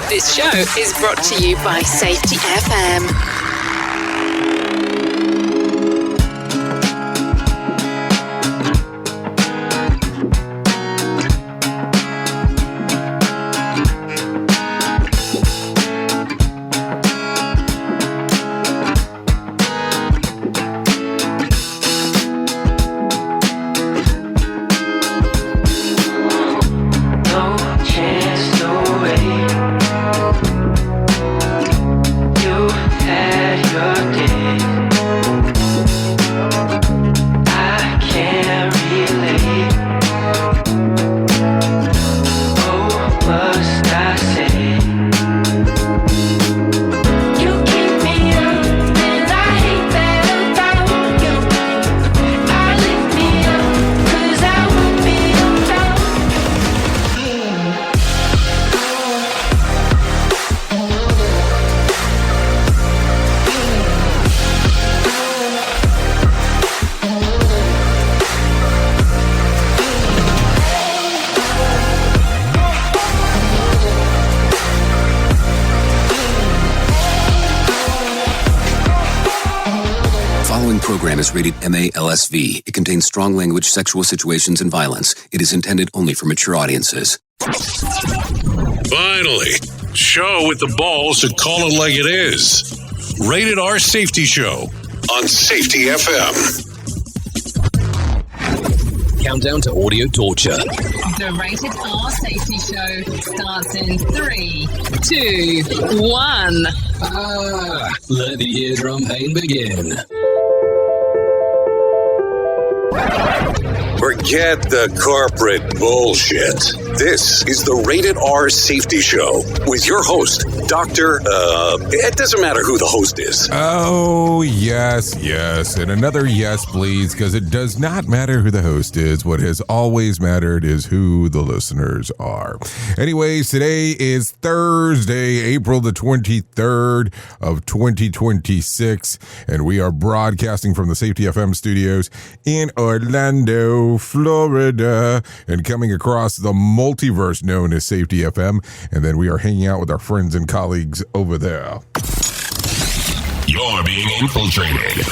This show is brought to you by Safety FM. Is rated MA-LSV. It contains strong language, sexual situations, and violence. It is intended only for mature audiences. Finally, show with the balls to call it like it is. Rated R Safety Show on Safety FM. Countdown to audio torture. The Rated R Safety Show starts in 3, 2, 1. Let the eardrum pain begin. Forget the corporate bullshit. This is the Rated R Safety Show with your host, Dr. It doesn't matter who the host is. Oh, yes. And another yes, please, because it does not matter who the host is. What has always mattered is who the listeners are. Anyways, today is Thursday, April the 23rd of 2026, and we are broadcasting from the Safety FM studios in Orlando, Florida, and coming across the multiverse known as Safety FM, and then we are hanging out with our friends and colleagues over there. You're being infiltrated.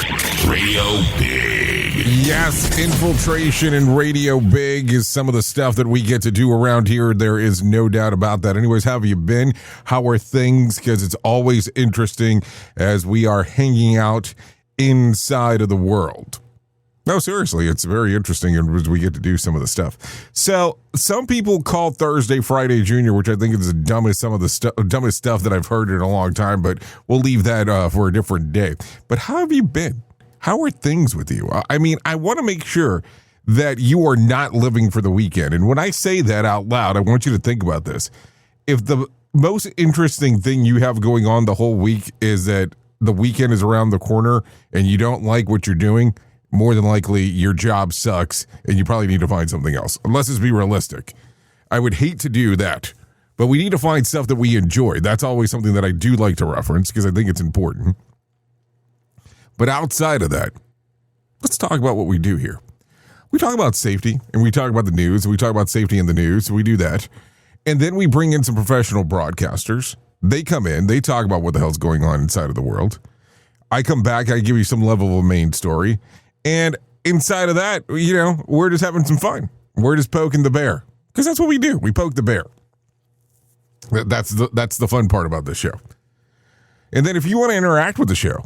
Radio Big. Yes, infiltration and Radio Big is some of the stuff that we get to do around here. There is no doubt about that. Anyways, how have you been? How are things? Because it's always interesting as we are hanging out inside of the world. No, seriously, it's very interesting as we get to do some of the stuff. So some people call Thursday Friday Junior, which I think is the dumbest stuff that I've heard in a long time, but we'll leave that for a different day. But how have you been? How are things with you? I mean, I want to make sure that you are not living for the weekend. And when I say that out loud, I want you to think about this. If the most interesting thing you have going on the whole week is that the weekend is around the corner and you don't like what you're doing, more than likely your job sucks and you probably need to find something else. Let's just be realistic. I would hate to do that, but we need to find stuff that we enjoy. That's always something that I do like to reference because I think it's important. But outside of that, let's talk about what we do here. We talk about safety and we talk about the news. We talk about safety in the news. We do that. And then we bring in some professional broadcasters. They come in, they talk about what the hell's going on inside of the world. I come back, I give you some level of a main story. And inside of that, we're just having some fun. We're just poking the bear because that's what we do. We poke the bear. That's the fun part about this show. And then if you want to interact with the show,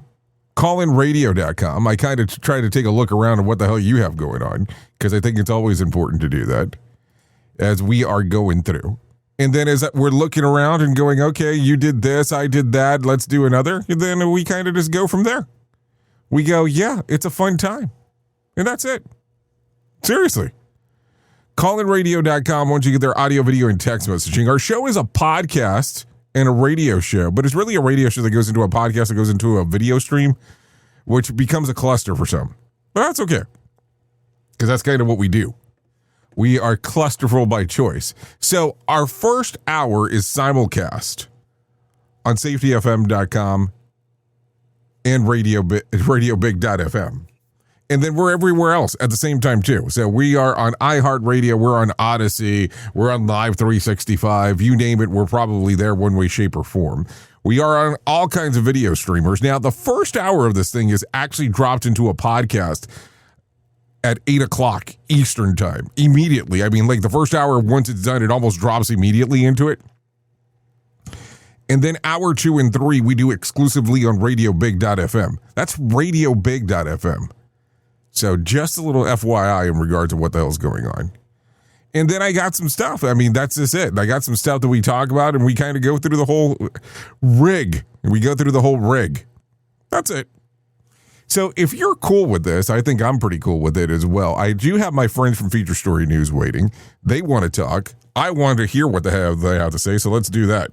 callinradio.com. I kind of try to take a look around at what the hell you have going on because I think it's always important to do that as we are going through. And then as we're looking around and going, okay, you did this, I did that, let's do another. And then we kind of just go from there. We go, yeah, it's a fun time. And that's it. Seriously. Callinradio.com once you get their audio, video, and text messaging. Our show is a podcast and a radio show, but it's really a radio show that goes into a podcast that goes into a video stream, which becomes a cluster for some. But that's okay. Because that's kind of what we do. We are clusterful by choice. So our first hour is simulcast on safetyfm.com and radiobig.fm. And then we're everywhere else at the same time, too. So we are on iHeartRadio. We're on Odyssey. We're on Live 365. You name it, we're probably there one way, shape, or form. We are on all kinds of video streamers. Now, the first hour of this thing is actually dropped into a podcast at 8 o'clock Eastern time, immediately. I mean, like the first hour, once it's done, it almost drops immediately into it. And then hour 2 and 3, we do exclusively on radiobig.fm. That's radiobig.fm. So just a little FYI in regard to what the hell's going on. And then I got some stuff. I mean, that's just it. I got some stuff that we talk about, and we kind of go through the whole rig. That's it. So if you're cool with this, I think I'm pretty cool with it as well. I do have my friends from Feature Story News waiting. They want to talk. I want to hear what they have to say, so let's do that.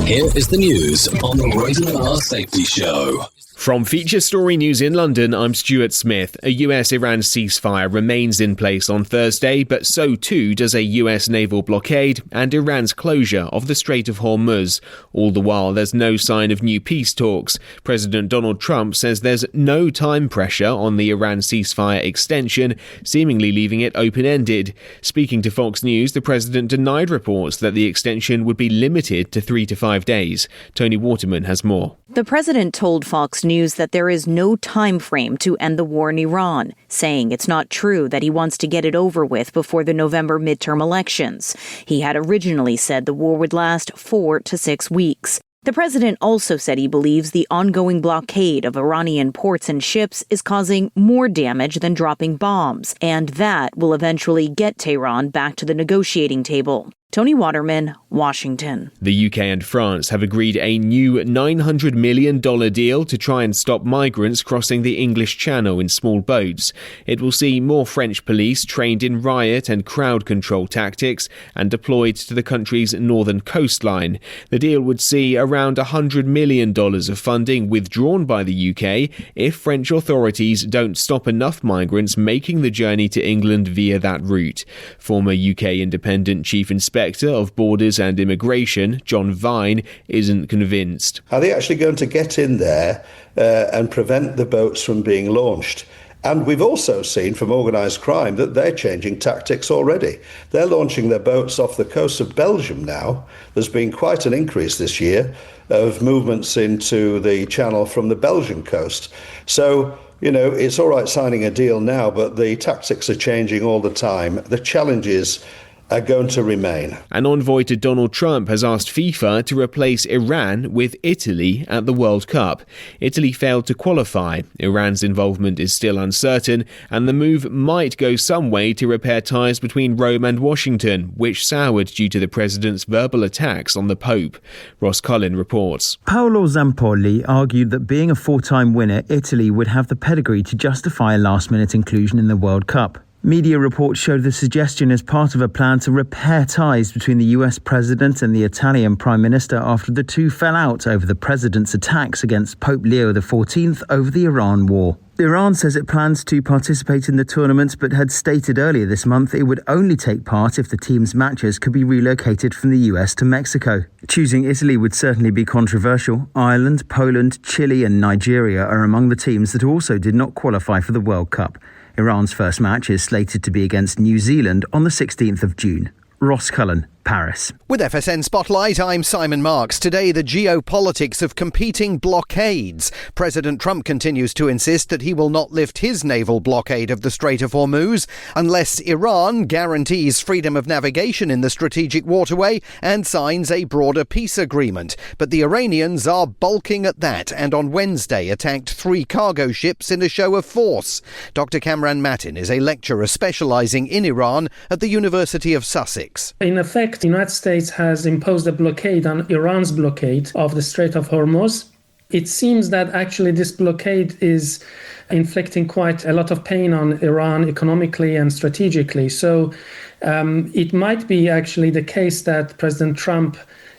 Here is the news on the Rated R Safety Show. From Feature Story News in London, I'm Stuart Smith. A U.S Iran ceasefire remains in place on Thursday, but so too does a U.S naval blockade and Iran's closure of the Strait of Hormuz. All the while, there's no sign of new peace talks. President Donald Trump says there's no time pressure on the Iran ceasefire extension, seemingly leaving it open-ended. Speaking to Fox News, the president denied reports that the extension would be limited to 3 to 5 days. Tony Waterman has more. The president told Fox News that there is no time frame to end the war in Iran, saying it's not true that he wants to get it over with before the November midterm elections. He had originally said the war would last 4 to 6 weeks. The president also said he believes the ongoing blockade of Iranian ports and ships is causing more damage than dropping bombs, and that will eventually get Tehran back to the negotiating table. Tony Waterman, Washington. The UK and France have agreed a new $900 million deal to try and stop migrants crossing the English Channel in small boats. It will see more French police trained in riot and crowd control tactics and deployed to the country's northern coastline. The deal would see around $100 million of funding withdrawn by the UK if French authorities don't stop enough migrants making the journey to England via that route. Former UK Independent Chief Inspector of Borders and Immigration, John Vine, isn't convinced. Are they actually going to get in there and prevent the boats from being launched? And we've also seen from organised crime that they're changing tactics already. They're launching their boats off the coast of Belgium now. There's been quite an increase this year of movements into the channel from the Belgian coast. So, you know, it's all right signing a deal now, but the tactics are changing all the time. The challenges are going to remain. An envoy to Donald Trump has asked FIFA to replace Iran with Italy at the World Cup. Italy failed to qualify. Iran's involvement is still uncertain, and the move might go some way to repair ties between Rome and Washington, which soured due to the president's verbal attacks on the Pope. Ross Cullen reports. Paolo Zampoli argued that being a four-time winner, Italy would have the pedigree to justify a last-minute inclusion in the World Cup. Media reports showed the suggestion as part of a plan to repair ties between the U.S. president and the Italian prime minister after the two fell out over the president's attacks against Pope Leo XIV over the Iran war. Iran says it plans to participate in the tournament, but had stated earlier this month it would only take part if the team's matches could be relocated from the US to Mexico. Choosing Italy would certainly be controversial. Ireland, Poland, Chile and Nigeria are among the teams that also did not qualify for the World Cup. Iran's first match is slated to be against New Zealand on the 16th of June. Ross Cullen, Paris. With FSN Spotlight, I'm Simon Marks. Today, the geopolitics of competing blockades. President Trump continues to insist that he will not lift his naval blockade of the Strait of Hormuz unless Iran guarantees freedom of navigation in the strategic waterway and signs a broader peace agreement. But the Iranians are balking at that and on Wednesday attacked 3 cargo ships in a show of force. Dr. Kamran Matin is a lecturer specialising in Iran at the University of Sussex. In effect, the United States has imposed a blockade on Iran's blockade of the Strait of Hormuz. It seems that actually this blockade is inflicting quite a lot of pain on Iran economically and strategically. So it might be actually the case that President Trump,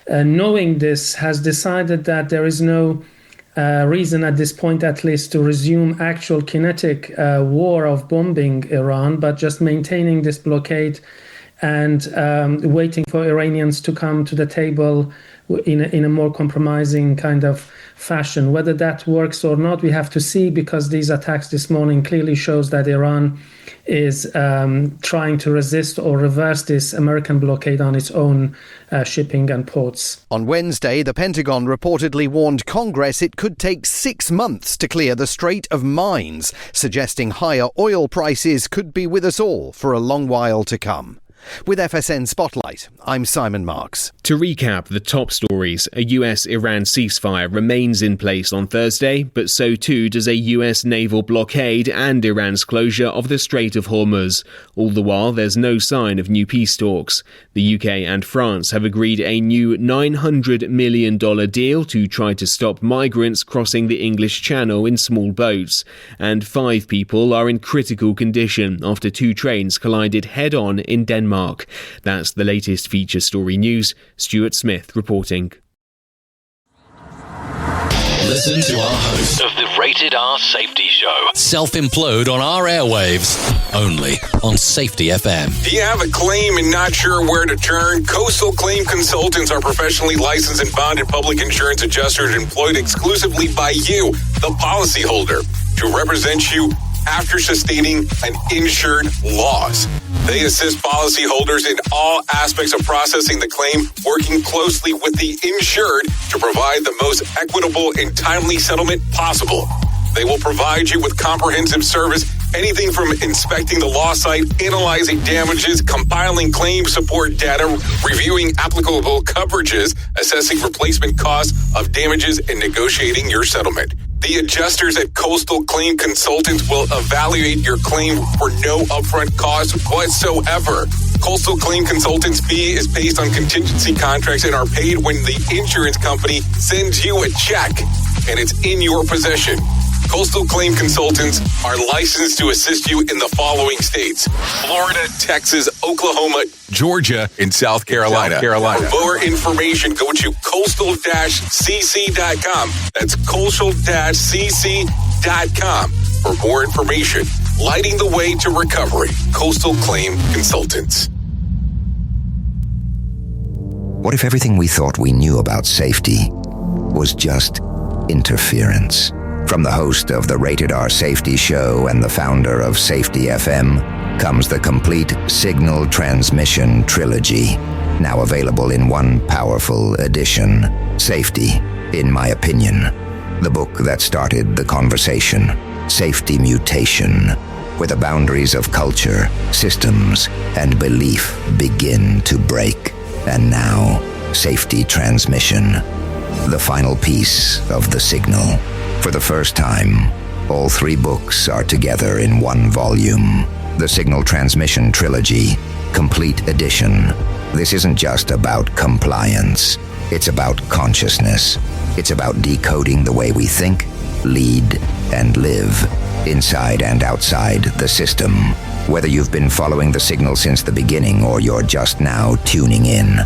knowing this, has decided that there is no reason at this point, at least, to resume actual kinetic war of bombing Iran, but just maintaining this blockade and waiting for Iranians to come to the table in a more compromising kind of fashion. Whether that works or not, we have to see, because these attacks this morning clearly shows that Iran is trying to resist or reverse this American blockade on its own shipping and ports. On Wednesday, the Pentagon reportedly warned Congress it could take 6 months to clear the Strait of Mines, suggesting higher oil prices could be with us all for a long while to come. With FSN Spotlight, I'm Simon Marks. To recap the top stories, a U.S Iran ceasefire remains in place on Thursday, but so too does a U.S naval blockade and Iran's closure of the Strait of Hormuz. All the while, there's no sign of new peace talks. The UK and France have agreed a new $900 million deal to try to stop migrants crossing the English Channel in small boats. And 5 people are in critical condition after 2 trains collided head-on in Denmark. That's the latest feature story news. Stuart Smith reporting. Listen to our host of the Rated R Safety Show self-implode on our airwaves, only on Safety FM. Do you have a claim and not sure where to turn? Coastal Claim Consultants are professionally licensed and bonded public insurance adjusters employed exclusively by you, the policyholder, to represent you after sustaining an insured loss. They assist policyholders in all aspects of processing the claim, working closely with the insured to provide the most equitable and timely settlement possible. They will provide you with comprehensive service, anything from inspecting the loss site, analyzing damages, compiling claim support data, reviewing applicable coverages, assessing replacement costs of damages, and negotiating your settlement. The adjusters at Coastal Claim Consultants will evaluate your claim for no upfront cost whatsoever. Coastal Claim Consultants' fee is based on contingency contracts and are paid when the insurance company sends you a check and it's in your possession. Coastal Claim Consultants are licensed to assist you in the following states: Florida, Texas, Oklahoma, Georgia, and South Carolina. For more information, go to coastal-cc.com. That's coastal-cc.com. For more information, lighting the way to recovery. Coastal Claim Consultants. What if everything we thought we knew about safety was just interference? From the host of the Rated R Safety Show and the founder of Safety FM comes the complete signal transmission trilogy, now available in one powerful edition. Safety, in my opinion, the book that started the conversation. Safety Mutation, where the boundaries of culture, systems, and belief begin to break. And now, Safety Transmission, the final piece of the signal. For the first time, all 3 books are together in one volume. The Signal Transmission Trilogy, Complete Edition. This isn't just about compliance. It's about consciousness. It's about decoding the way we think, lead, and live, inside and outside the system. Whether you've been following the signal since the beginning or you're just now tuning in,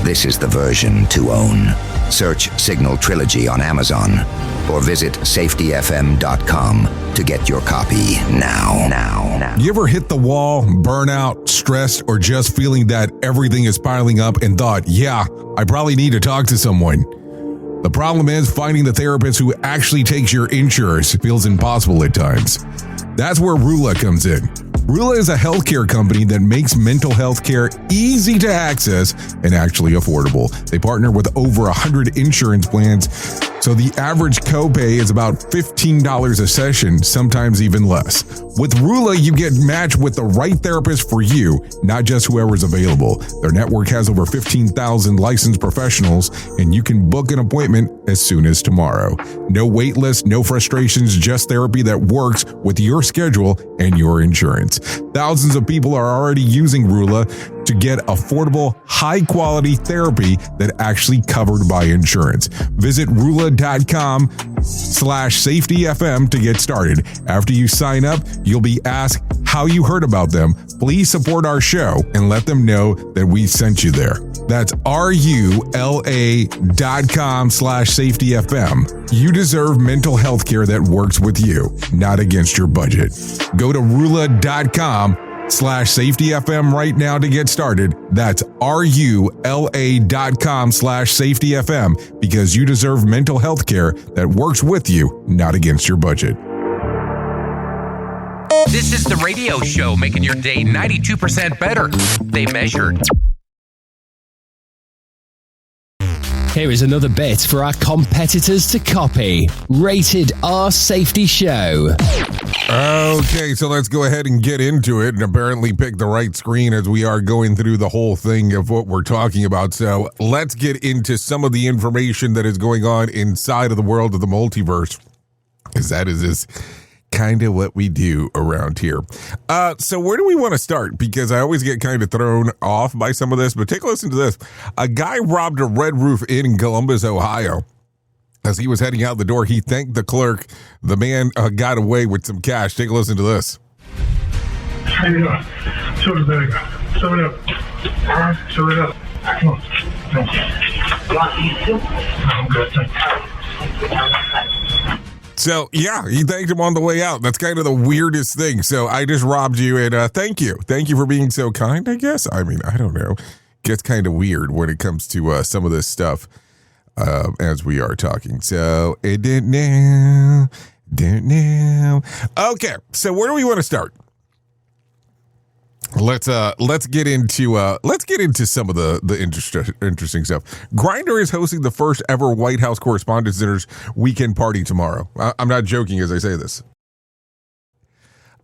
this is the version to own. Search Signal Trilogy on Amazon or visit safetyfm.com to get your copy now. You ever hit the wall, burnout, stressed, or just feeling that everything is piling up and thought, yeah, I probably need to talk to someone? The problem is finding the therapist who actually takes your insurance feels impossible at times. That's where Rula comes in. Rula is a healthcare company that makes mental health care easy to access and actually affordable. They partner with over 100 insurance plans, so the average copay is about $15 a session, sometimes even less. With Rula, you get matched with the right therapist for you, not just whoever's available. Their network has over 15,000 licensed professionals, and you can book an appointment as soon as tomorrow. No wait list, no frustrations, just therapy that works with your schedule and your insurance. Thousands of people are already using Rula to get affordable, high-quality therapy that actually covered by insurance. Visit Rula.com/safetyfm to get started. After you sign up, you'll be asked how you heard about them. Please support our show and let them know that we sent you there. That's RULA.com/safetyfm. You deserve mental health care that works with you, not against your budget. Go to Rula.com RULA.com/safetyfm right now to get started. That's RULA.com/safetyfm, because you deserve mental health care that works with you, not against your budget. This is the radio show making your day 92% better. They measured. Here is another bit for our competitors to copy. Rated R Safety Show. Okay, so let's go ahead and get into it, and apparently pick the right screen as we are going through the whole thing of what we're talking about. So let's get into some of the information that is going on inside of the world of the multiverse, because that is kind of what we do around here. So where do we want to start? Because I always get kind of thrown off by some of this, but take a listen to this. A guy robbed a Red Roof Inn in Columbus, Ohio. As he was heading out the door, he thanked the clerk. The man got away with some cash. Take a listen to this. How you doing? Show the bag. Show it up. All right, show it up. Come on. Come on. I'm good, thank you. So, yeah, he thanked him on the way out. That's kind of the weirdest thing. So, I just robbed you, and thank you. Thank you for being so kind, I guess. I mean, I don't know. Gets kind of weird when it comes to some of this stuff as we are talking. So, it didn't know. Okay, so where do we want to start? Let's get into some of the interesting stuff. Grindr is hosting the first ever White House Correspondents' Dinner's weekend party tomorrow. I'm not joking as I say this.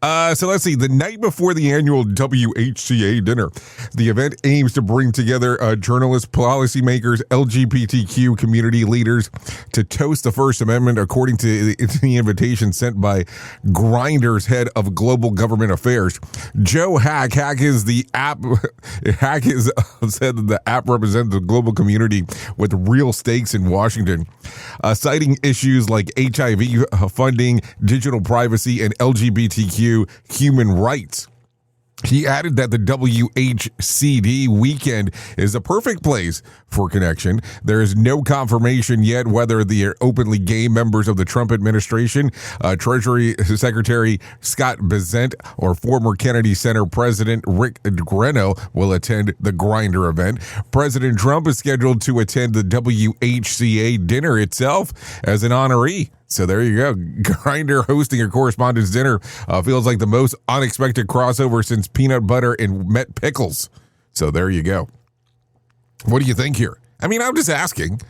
So let's see. The night before the annual WHCA dinner, the event aims to bring together journalists, policymakers, LGBTQ community leaders to toast the First Amendment, according to the invitation sent by Grindr's head of global government affairs, Joe Hack. Hack is said that the app represents the global community with real stakes in Washington, citing issues like HIV funding, digital privacy, and LGBTQ human rights. He added that the WHCD weekend is a perfect place for connection. There is no confirmation yet whether the openly gay members of the Trump administration, Treasury Secretary Scott Bessent, or former Kennedy Center President Rick Greno will attend the Grindr event. President Trump is scheduled to attend the WHCA dinner itself as an honoree. So there you go. Grindr hosting a correspondence dinner feels like the most unexpected crossover since peanut butter and met pickles. So there you go. What do you think here? I mean, I'm just asking.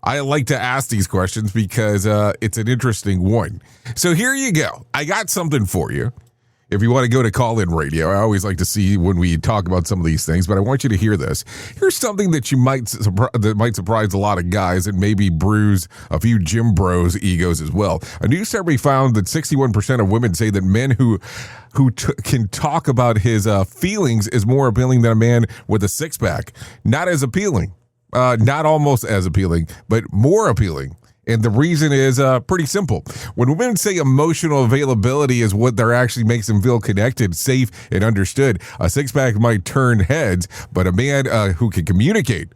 I like to ask these questions because it's an interesting one. So here you go. I got something for you. If you want to go to call-in radio, I always like to see when we talk about some of these things, but I want you to hear this. Here's something that might surprise a lot of guys and maybe bruise a few gym bros' egos as well. A new survey found that 61% of women say that men who can talk about his feelings is more appealing than a man with a six-pack. Not as appealing, not almost as appealing, but more appealing. And the reason is pretty simple. When women say emotional availability is what actually makes them feel connected, safe, and understood, a six-pack might turn heads, but a man who can communicate,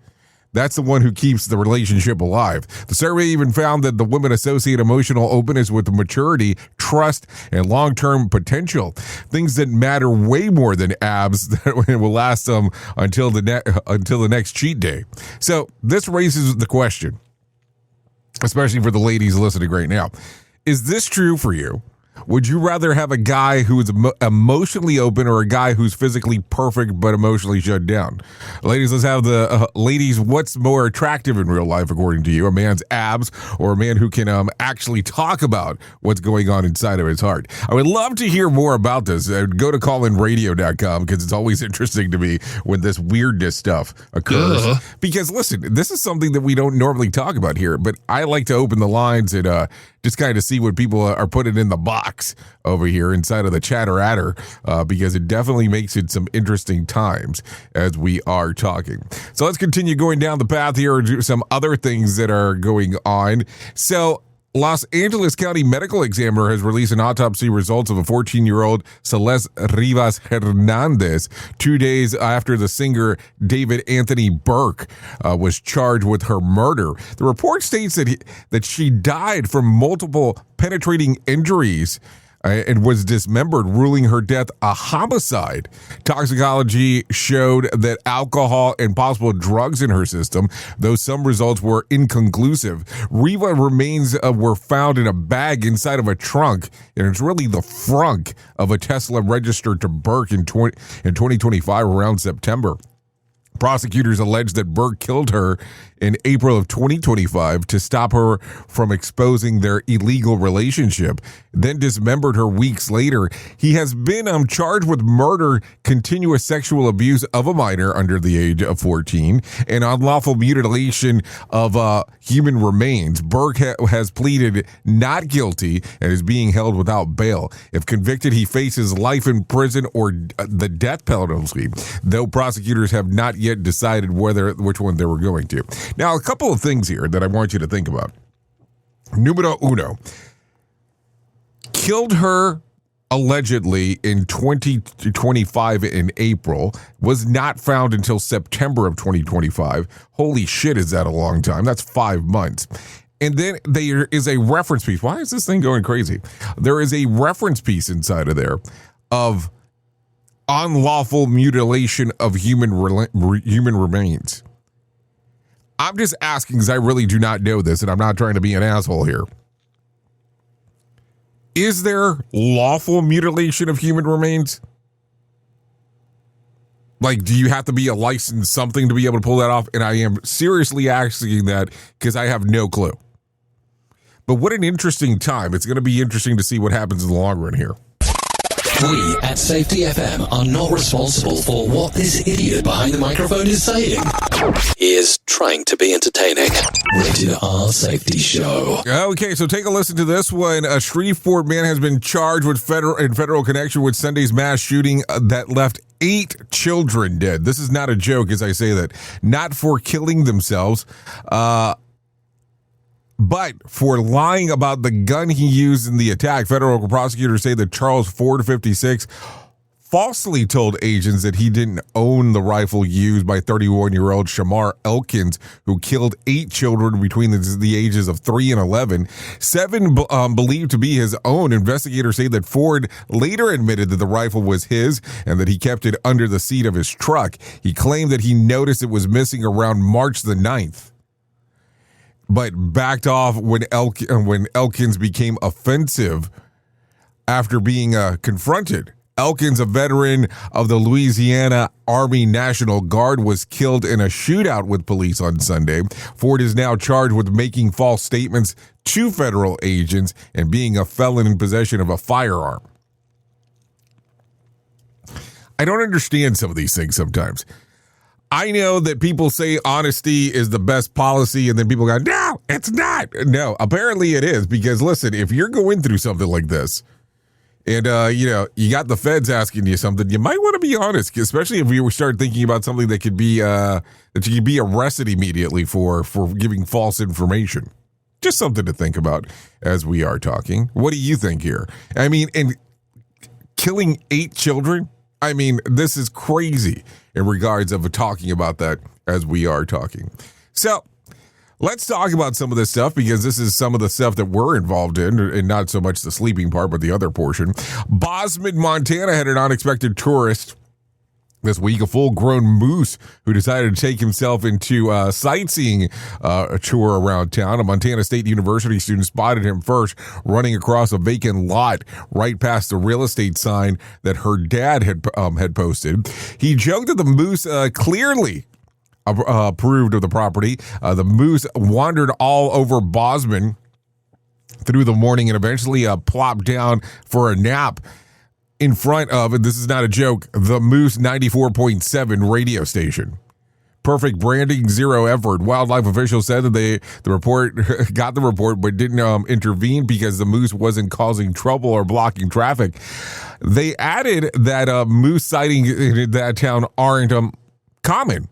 that's the one who keeps the relationship alive. The survey even found that the women associate emotional openness with maturity, trust, and long-term potential, things that matter way more than abs that will last them until the next cheat day. So this raises the question, especially for the ladies listening right now. Is this true for you? Would you rather have a guy who is emotionally open or a guy who's physically perfect but emotionally shut down? Ladies, let's have the ladies. What's more attractive in real life, according to you? A man's abs or a man who can actually talk about what's going on inside of his heart? I would love to hear more about this. Go to callinradio.com because it's always interesting to me when this weirdness stuff occurs. Because listen, this is something that we don't normally talk about here, but I like to open the lines and just kind of see what people are putting in the box over here inside of the chatter-atter, because it definitely makes it some interesting times as we are talking. So let's continue going down the path here and do some other things that are going on. So Los Angeles County Medical Examiner has released an autopsy results of a 14-year-old Celeste Rivas Hernandez 2 days after the singer David Anthony Burke was charged with her murder. The report states that she died from multiple penetrating injuries and was dismembered, ruling her death a homicide. Toxicology showed that alcohol and possible drugs in her system, though some results were inconclusive. Riva remains were found in a bag inside of a trunk, and it's really the frunk of a Tesla registered to Burke in 2025 around September. Prosecutors allege that Burke killed her in April of 2025 to stop her from exposing their illegal relationship, then dismembered her weeks later. He has been charged with murder, continuous sexual abuse of a minor under the age of 14, and unlawful mutilation of human remains. Burke has pleaded not guilty and is being held without bail. If convicted, he faces life in prison or the death penalty, though prosecutors have not yet decided which one they were going to. Now, a couple of things here that I want you to think about. Numero uno. Killed her allegedly in 2025 in April, was not found until September of 2025. Holy shit, is that a long time? That's 5 months. And then there is a reference piece. Why is this thing going crazy? There is a reference piece inside of there of unlawful mutilation of human remains. I'm just asking because I really do not know this, and I'm not trying to be an asshole here. Is there lawful mutilation of human remains? Like, do you have to be a licensed something to be able to pull that off? And I am seriously asking that because I have no clue. But what an interesting time. It's going to be interesting to see what happens in the long run here. We at Safety FM are not responsible for what this idiot behind the microphone is saying. He is trying to be entertaining. Rated R Safety Show. Okay, so take a listen to this one. A Shreveport man has been charged with federal connection with Sunday's mass shooting that left 8 children dead. This is not a joke, as I say that. Not for killing themselves, but for lying about the gun he used in the attack. Federal prosecutors say that Charles Ford, 56, falsely told agents that he didn't own the rifle used by 31-year-old Shamar Elkins, who killed 8 children between the ages of 3 and 11. 7 believed to be his own. Investigators say that Ford later admitted that the rifle was his and that he kept it under the seat of his truck. He claimed that he noticed it was missing around March the 9th. But backed off when Elkins became offensive after being confronted. Elkins, a veteran of the Louisiana Army National Guard, was killed in a shootout with police on Sunday. Ford is now charged with making false statements to federal agents and being a felon in possession of a firearm. I don't understand some of these things sometimes. I know that people say honesty is the best policy, and then people go, no, it's not. No, apparently it is, because listen, if you're going through something like this, and you got the feds asking you something, you might want to be honest, especially if you start thinking about something that could be that you could be arrested immediately for giving false information. Just something to think about as we are talking. What do you think here? I mean, and killing 8 children? I mean, this is crazy in regards of talking about that as we are talking. So let's talk about some of this stuff, because this is some of the stuff that we're involved in, and not so much the sleeping part, but the other portion. Bosman, Montana had an unexpected tourist this week, a full-grown moose who decided to take himself into a sightseeing tour around town. A Montana State University student spotted him first running across a vacant lot right past the real estate sign that her dad had posted. He joked that the moose clearly approved of the property. The moose wandered all over Bosman through the morning and eventually plopped down for a nap in front of, and this is not a joke, the Moose 94.7 radio station. Perfect branding, zero effort. Wildlife officials said that the report got the report, but didn't intervene because the moose wasn't causing trouble or blocking traffic. They added that moose sightings in that town aren't common.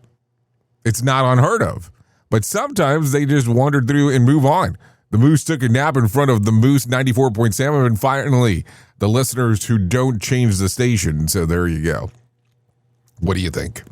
It's not unheard of, but sometimes they just wandered through and move on. The moose took a nap in front of the Moose 94.7, and finally, the listeners who don't change the station. So there you go. What do you think?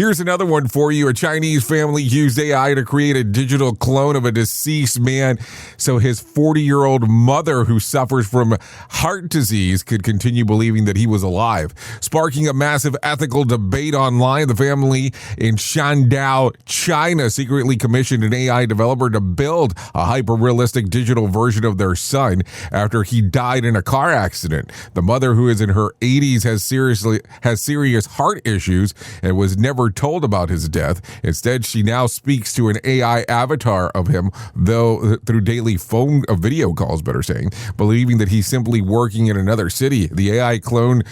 Here's another one for you. A Chinese family used AI to create a digital clone of a deceased man so his 40-year-old mother, who suffers from heart disease, could continue believing that he was alive. Sparking a massive ethical debate online, the family in Shandao, China, secretly commissioned an AI developer to build a hyper-realistic digital version of their son after he died in a car accident. The mother, who is in her 80s, has serious heart issues and was never told about his death. Instead, she now speaks to an AI avatar of him, though through daily phone video calls, better saying, believing that he's simply working in another city. The AI clone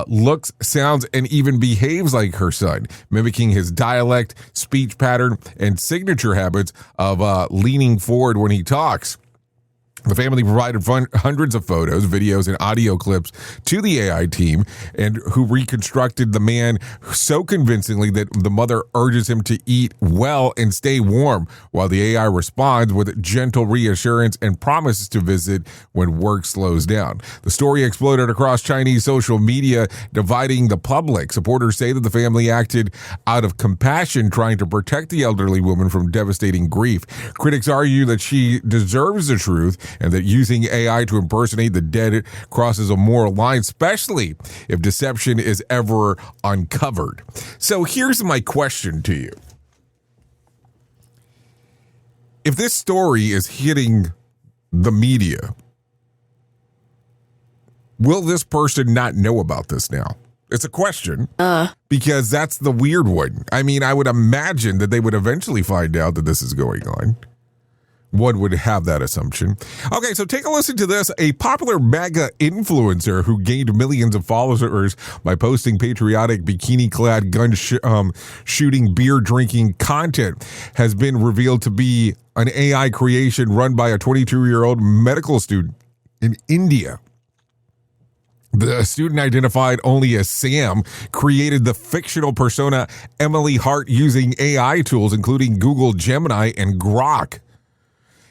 looks, sounds, and even behaves like her son, mimicking his dialect, speech pattern, and signature habits of leaning forward when he talks. The family provided hundreds of photos, videos, and audio clips to the AI team, and who reconstructed the man so convincingly that the mother urges him to eat well and stay warm, while the AI responds with gentle reassurance and promises to visit when work slows down. The story exploded across Chinese social media, dividing the public. Supporters say that the family acted out of compassion, trying to protect the elderly woman from devastating grief. Critics argue that she deserves the truth, and that using AI to impersonate the dead crosses a moral line, especially if deception is ever uncovered. So here's my question to you. If this story is hitting the media, will this person not know about this now? It's a question, because that's the weird one. I mean, I would imagine that they would eventually find out that this is going on. One would have that assumption. Okay, so take a listen to this. A popular MAGA influencer who gained millions of followers by posting patriotic bikini-clad gun shooting, beer-drinking content has been revealed to be an AI creation run by a 22-year-old medical student in India. The student, identified only as Sam, created the fictional persona Emily Hart using AI tools, including Google Gemini and Grok.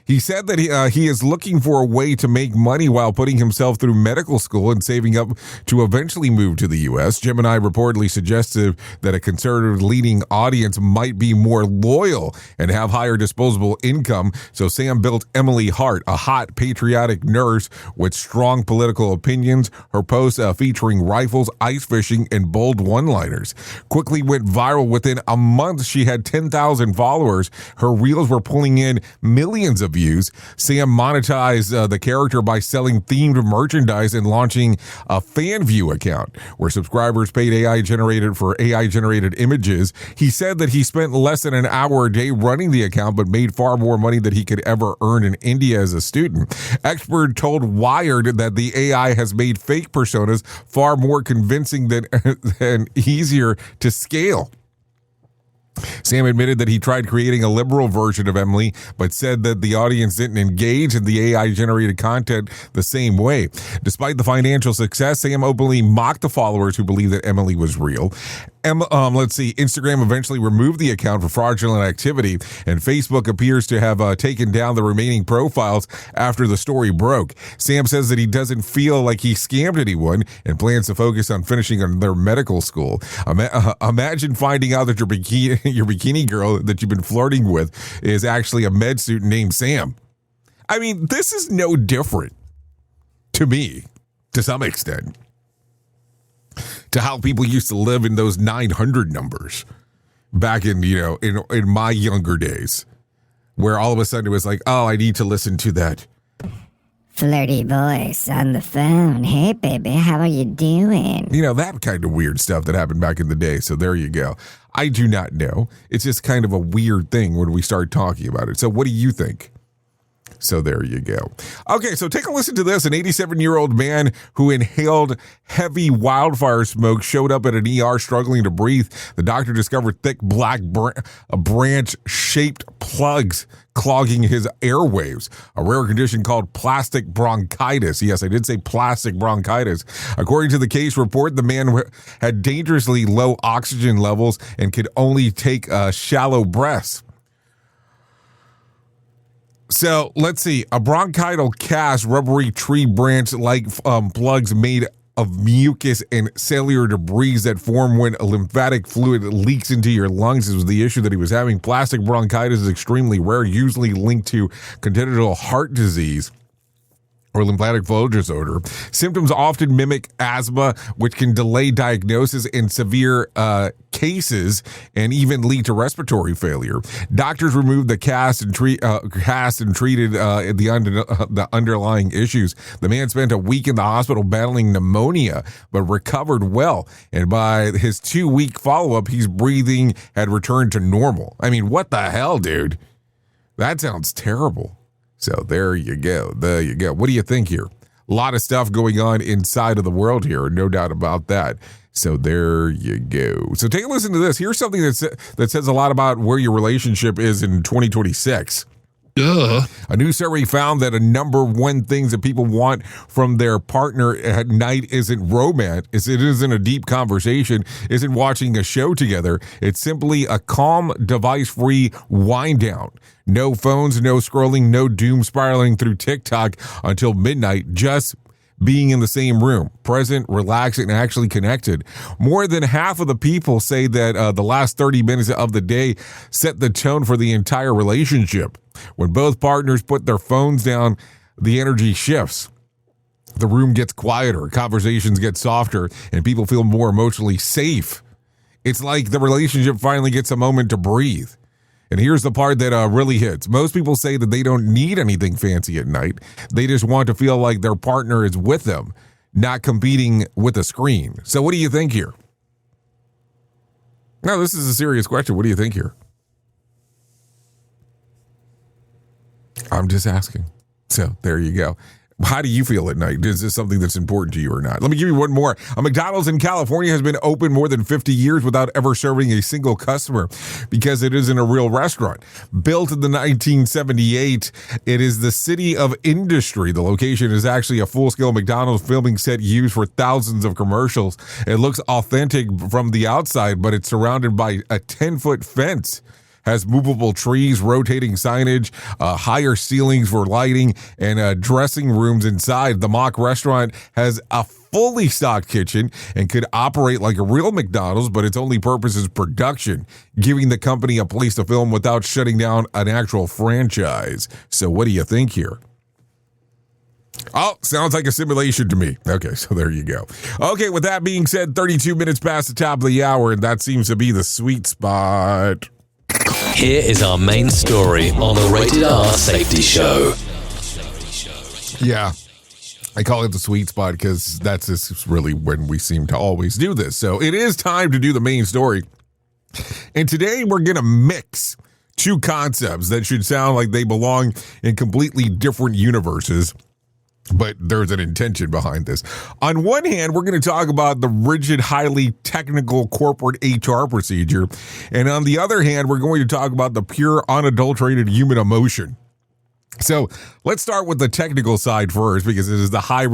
He said that he is looking for a way to make money while putting himself through medical school and saving up to eventually move to the U.S. Gemini reportedly suggested that a conservative-leaning audience might be more loyal and have higher disposable income, so Sam built Emily Hart, a hot, patriotic nurse with strong political opinions. Her posts featuring rifles, ice fishing, and bold one-liners quickly went viral. Within a month, she had 10,000 followers. Her reels were pulling in millions of views. Sam monetized the character by selling themed merchandise and launching a fan view account where subscribers paid AI generated images. He said that he spent less than an hour a day running the account, but made far more money than he could ever earn in India as a student. Expert told Wired that the AI has made fake personas far more convincing than easier to scale. Sam admitted that he tried creating a liberal version of Emily, but said that the audience didn't engage in the AI-generated content the same way. Despite the financial success, Sam openly mocked the followers who believed that Emily was real. Instagram eventually removed the account for fraudulent activity, and Facebook appears to have taken down the remaining profiles after the story broke. Sam says that he doesn't feel like he scammed anyone and plans to focus on finishing their medical school. Imagine finding out that your bikini girl that you've been flirting with is actually a med student named Sam. I mean, this is no different to me, to some extent, to how people used to live in those 900 numbers back in my younger days, where all of a sudden it was like, oh, I need to listen to that flirty voice on the phone. Hey, baby, how are you doing? That kind of weird stuff that happened back in the day. So there you go. I do not know. It's just kind of a weird thing when we start talking about it. So what do you think? So there you go. Okay, so take a listen to this. An 87-year-old man who inhaled heavy wildfire smoke showed up at an ER struggling to breathe. The doctor discovered thick black branch-shaped plugs clogging his airwaves, a rare condition called plastic bronchitis. Yes, I did say plastic bronchitis. According to the case report, the man had dangerously low oxygen levels and could only take shallow breaths. So let's see. A bronchial cast, rubbery tree branch like plugs made of mucus and cellular debris that form when a lymphatic fluid leaks into your lungs. This was the issue that he was having. Plastic bronchitis is extremely rare, usually linked to congenital heart disease or lymphatic flow disorder. Symptoms often mimic asthma, which can delay diagnosis in severe cases and even lead to respiratory failure. Doctors removed the cast and treated the underlying issues. The man spent a week in the hospital battling pneumonia, but recovered well. And by his 2-week follow-up, his breathing had returned to normal. I mean, what the hell, dude? That sounds terrible. So there you go. There you go. What do you think here? A lot of stuff going on inside of the world here, no doubt about that. So there you go. So take a listen to this. Here's something that says a lot about where your relationship is in 2026. A new survey found that a number one things that people want from their partner at night isn't romance, it isn't a deep conversation, isn't watching a show together. It's simply a calm, device-free wind down. No phones, no scrolling, no doom spiraling through TikTok until midnight, just being in the same room, present, relaxed, and actually connected. More than half of the people say that the last 30 minutes of the day set the tone for the entire relationship. When both partners put their phones down, the energy shifts. The room gets quieter, conversations get softer, and people feel more emotionally safe. It's like the relationship finally gets a moment to breathe. And here's the part that really hits. Most people say that they don't need anything fancy at night. They just want to feel like their partner is with them, not competing with a screen. So what do you think here? No, this is a serious question. What do you think here? I'm just asking. So there you go. How do you feel at night? Is this something that's important to you or not? Let me give you one more. A McDonald's in California has been open more than 50 years without ever serving a single customer because it isn't a real restaurant. Built in the 1978, it is the city of industry. The location is actually a full-scale McDonald's filming set used for thousands of commercials. It looks authentic from the outside, but it's surrounded by a 10-foot fence. Has movable trees, rotating signage, higher ceilings for lighting, and dressing rooms inside. The mock restaurant has a fully stocked kitchen and could operate like a real McDonald's, but its only purpose is production, giving the company a place to film without shutting down an actual franchise. So what do you think here? Oh, sounds like a simulation to me. Okay, so there you go. Okay, with that being said, 32 minutes past the top of the hour, and that seems to be the sweet spot. Here is our main story on the Rated R Safety Show. Yeah, I call it the sweet spot because that's just really when we seem to always do this. So it is time to do the main story. And today we're going to mix two concepts that should sound like they belong in completely different universes. But there's an intention behind this. On one hand, we're going to talk about the rigid, highly technical corporate HR procedure. And on the other hand, we're going to talk about the pure, unadulterated human emotion. So let's start with the technical side first, because it is the high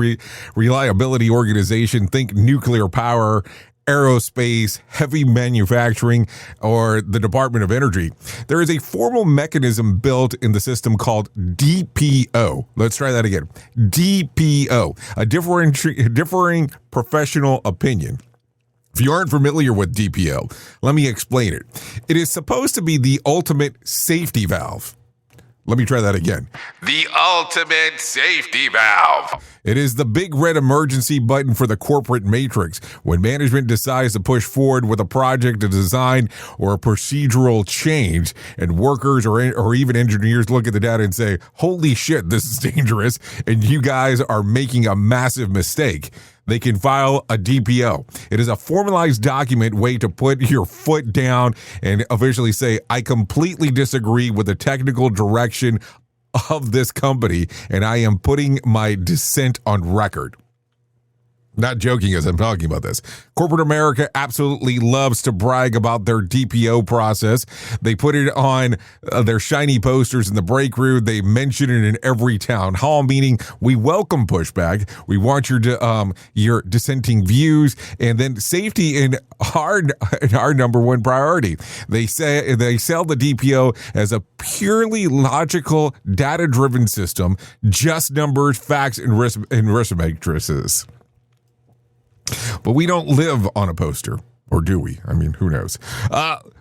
reliability organization. Think nuclear power, aerospace, heavy manufacturing, or the Department of Energy. There is a formal mechanism built in the system called DPO. Let's try that again. DPO, a differing professional opinion. If you aren't familiar with DPO, let me explain it. It is supposed to be the ultimate safety valve. Let me try that again. The ultimate safety valve. It is the big red emergency button for the corporate matrix. When management decides to push forward with a project, a design, or a procedural change, and workers or even engineers look at the data and say, holy shit, this is dangerous, and you guys are making a massive mistake, they can file a DPO. It is a formalized document way to put your foot down and officially say, I completely disagree with the technical direction of this company, and I am putting my dissent on record. Not joking as I'm talking about this. Corporate America absolutely loves to brag about their DPO process. They put it on their shiny posters in the break room. They mention it in every town hall meeting. We welcome pushback. We want your dissenting views, and then safety in our number one priority. They sell the DPO as a purely logical, data-driven system, just numbers, facts, and risk matrices. But we don't live on a poster, or do we? I mean, who knows?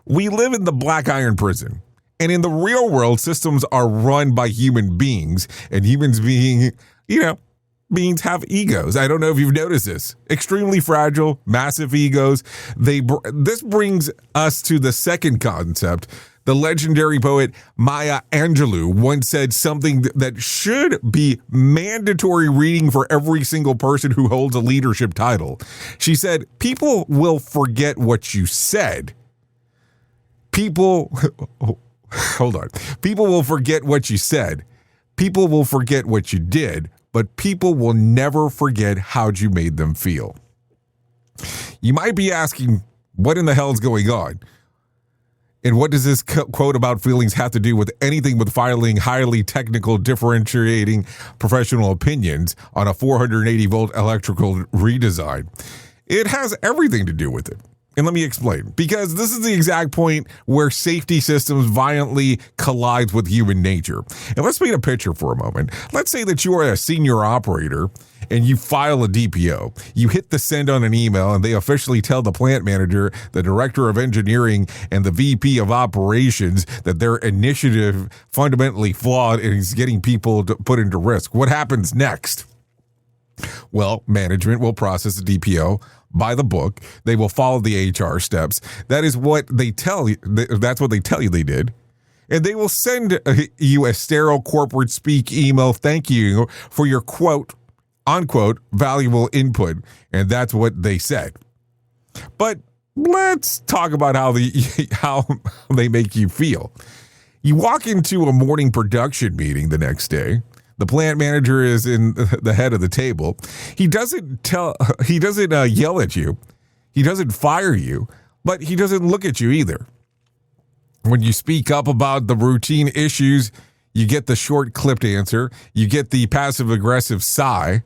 We live in the black iron prison. And in the real world, systems are run by human beings, and humans beings have egos. I don't know if you've noticed this. Extremely fragile, massive egos. This brings us to the second concept. The legendary poet Maya Angelou once said something that should be mandatory reading for every single person who holds a leadership title. She said, "People will forget what you said. People will forget what you said. People will forget what you did, but people will never forget how you made them feel." You might be asking, what in the hell is going on? And what does this quote about feelings have to do with anything but filing highly technical, differentiating professional opinions on a 480-volt electrical redesign? It has everything to do with it. And let me explain. Because this is the exact point where safety systems violently collides with human nature. And let's paint a picture for a moment. Let's say that you are a senior operator and you file a DPO. You hit the send on an email and they officially tell the plant manager, the director of engineering, and the VP of operations that their initiative fundamentally flawed and is getting people put into risk. What happens next? Well, management will process the DPO by the book. They will follow the HR steps. That is what they tell you. That's what they tell you they did. And they will send you a sterile corporate speak email thank you for your quote, unquote, valuable input. And that's what they said. But let's talk about how they make you feel. You walk into a morning production meeting the next day. The plant manager is in the head of the table. He doesn't yell at you. He doesn't fire you, but he doesn't look at you either. When you speak up about the routine issues, you get the short clipped answer. You get the passive aggressive sigh.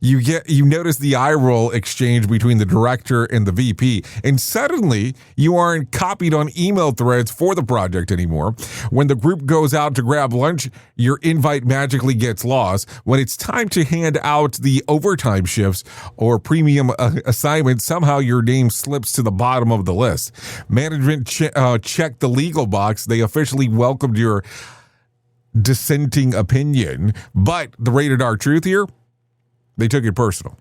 You notice the eye roll exchange between the director and the VP, and suddenly you aren't copied on email threads for the project anymore. When the group goes out to grab lunch, your invite magically gets lost. When it's time to hand out the overtime shifts or premium assignments, somehow your name slips to the bottom of the list. Management checked the legal box. They officially welcomed your dissenting opinion, but the rated R truth here, they took it personal.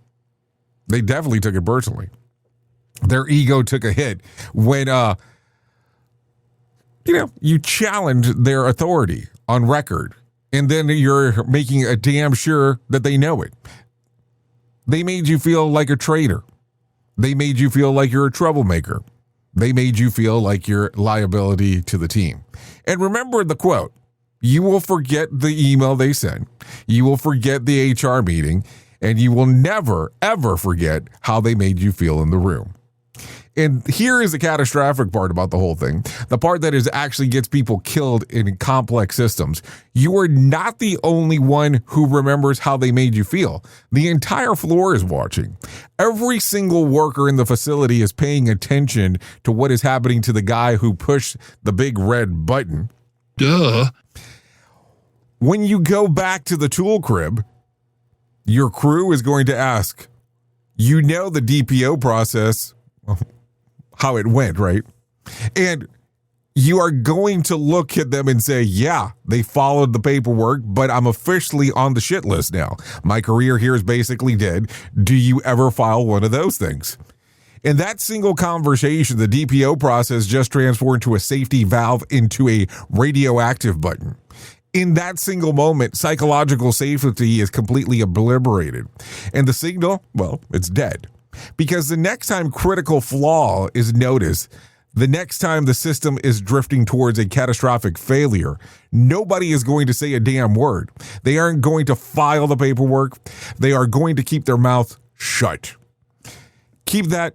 They definitely took it personally. Their ego took a hit when, you challenged their authority on record, and then you're making a damn sure that they know it. They made you feel like a traitor. They made you feel like you're a troublemaker. They made you feel like you're liability to the team. And remember the quote, you will forget the email they sent. You will forget the HR meeting. And you will never, ever forget how they made you feel in the room. And here is the catastrophic part about the whole thing. The part that actually gets people killed in complex systems. You are not the only one who remembers how they made you feel. The entire floor is watching. Every single worker in the facility is paying attention to what is happening to the guy who pushed the big red button. Duh. When you go back to the tool crib, your crew is going to ask, the DPO process, how it went, right? And you are going to look at them and say, yeah, they followed the paperwork, but I'm officially on the shit list now. My career here is basically dead. Do you ever file one of those things? In that single conversation, the DPO process just transformed into a safety valve into a radioactive button. In that single moment, psychological safety is completely obliterated. And the signal, well, it's dead. Because the next time critical flaw is noticed, the next time the system is drifting towards a catastrophic failure, nobody is going to say a damn word. They aren't going to file the paperwork. They are going to keep their mouth shut. Keep that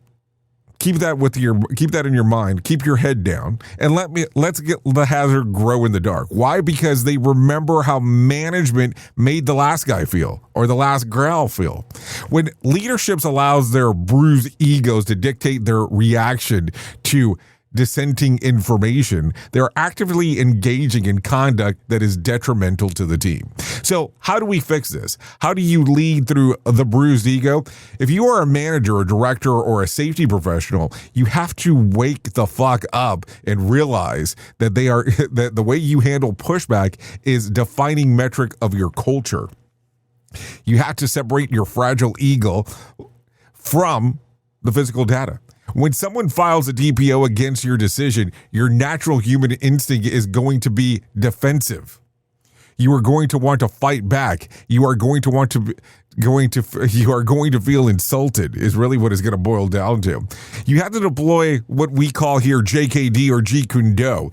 in your mind. Keep your head down and let's get the hazard grow in the dark. Why? Because they remember how management made the last guy feel or the last gal feel. When leadership allows their bruised egos to dictate their reaction to dissenting information. They're actively engaging in conduct that is detrimental to the team. So how do we fix this? How do you lead through the bruised ego? If you are a manager, a director, or a safety professional, you have to wake the fuck up and realize that that the way you handle pushback is defining metric of your culture. You have to separate your fragile ego from the physical data. When someone files a DPO against your decision, your natural human instinct is going to be defensive. You are going to want to fight back. You are going to feel insulted is really what it's going to boil down to. You have to deploy what we call here JKD or Jeet Kune Do.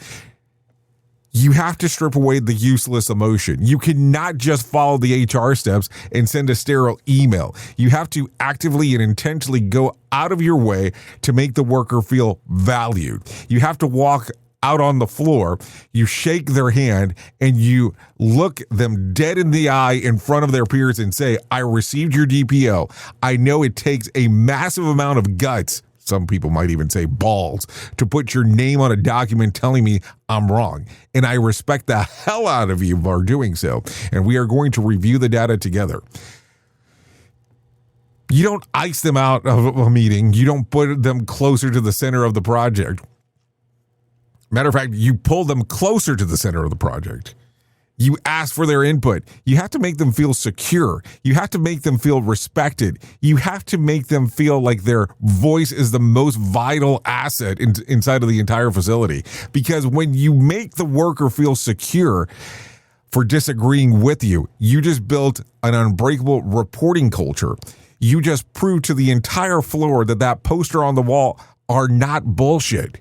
You have to strip away the useless emotion. You cannot just follow the HR steps and send a sterile email. You have to actively and intentionally go out of your way to make the worker feel valued. You have to walk out on the floor, you shake their hand, and you look them dead in the eye in front of their peers and say, I received your DPO. I know it takes a massive amount of guts, some people might even say balls, to put your name on a document telling me I'm wrong. And I respect the hell out of you for doing so. And we are going to review the data together. You don't ice them out of a meeting. You don't put them closer to the center of the project. Matter of fact, you pull them closer to the center of the project. You ask for their input. You have to make them feel secure. You have to make them feel respected. You have to make them feel like their voice is the most vital asset inside of the entire facility. Because when you make the worker feel secure for disagreeing with you, you just built an unbreakable reporting culture. You just proved to the entire floor that poster on the wall are not bullshit.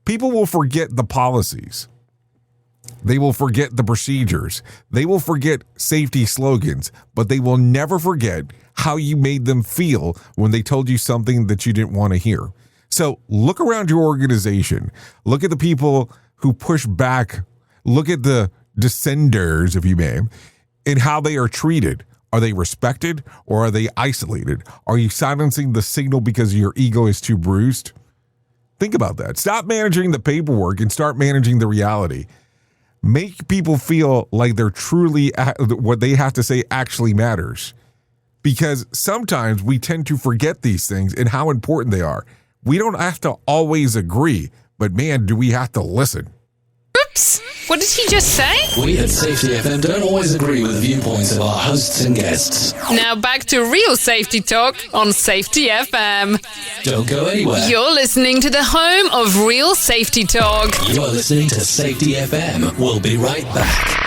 People will forget the policies. They will forget the procedures. They will forget safety slogans, but they will never forget how you made them feel when they told you something that you didn't want to hear. So look around your organization. Look at the people who push back. Look at the dissenters, if you may, and how they are treated. Are they respected or are they isolated? Are you silencing the signal because your ego is too bruised? Think about that. Stop managing the paperwork and start managing the reality. Make people feel like they're truly, what they have to say actually matters. Because sometimes we tend to forget these things and how important they are. We don't have to always agree, but man, do we have to listen. Oops! What did he just say? We at Safety FM don't always agree with the viewpoints of our hosts and guests. Now back to real safety talk on Safety FM. Don't go anywhere. You're listening to the home of real safety talk. You're listening to Safety FM. We'll be right back.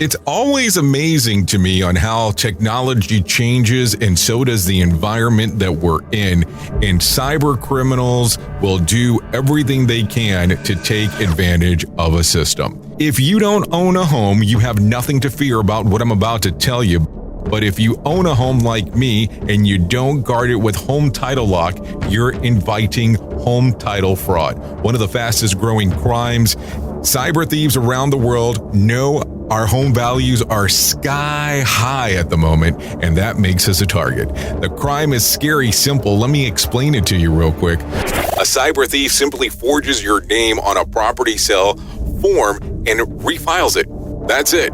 It's always amazing to me on how technology changes, and so does the environment that we're in. And cyber criminals will do everything they can to take advantage of a system. If you don't own a home, you have nothing to fear about what I'm about to tell you. But if you own a home like me and you don't guard it with home title lock, you're inviting home title fraud. One of the fastest growing crimes. Cyber thieves around the world know our home values are sky high at the moment, and that makes us a target. The crime is scary simple. Let me explain it to you real quick. A cyber thief simply forges your name on a property sale form and refiles it. That's it.